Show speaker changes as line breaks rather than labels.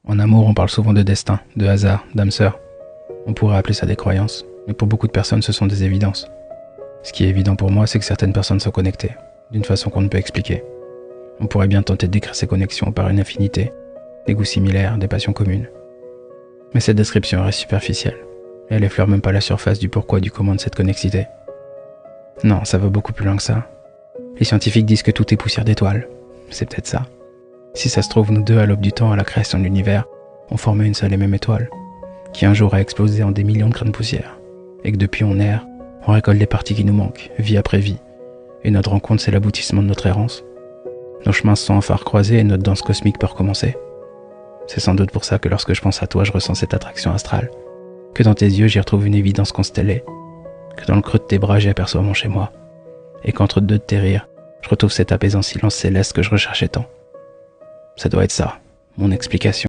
En amour, on parle souvent de destin, de hasard, d'âme sœur. On pourrait appeler ça des croyances, mais pour beaucoup de personnes, ce sont des évidences. Ce qui est évident pour moi, c'est que certaines personnes sont connectées, d'une façon qu'on ne peut expliquer. On pourrait bien tenter de décrire ces connexions par une affinité, des goûts similaires, des passions communes. Mais cette description reste superficielle, et elle effleure même pas la surface du pourquoi du comment de cette connexité. Non, ça va beaucoup plus loin que ça. Les scientifiques disent que tout est poussière d'étoiles. C'est peut-être ça. Si ça se trouve, nous deux, à l'aube du temps, à la création de l'univers, on formait une seule et même étoile, qui un jour a explosé en des millions de grains de poussière, et que depuis on erre, on récolte les parties qui nous manquent, vie après vie, et notre rencontre c'est l'aboutissement de notre errance. Nos chemins se sont enfin recroisés et notre danse cosmique peut recommencer. C'est sans doute pour ça que lorsque je pense à toi, je ressens cette attraction astrale, que dans tes yeux j'y retrouve une évidence constellée, que dans le creux de tes bras j'y aperçois mon chez moi, et qu'entre deux de tes rires, je retrouve cet apaisant silence céleste que je recherchais tant. Ça doit être ça, mon explication.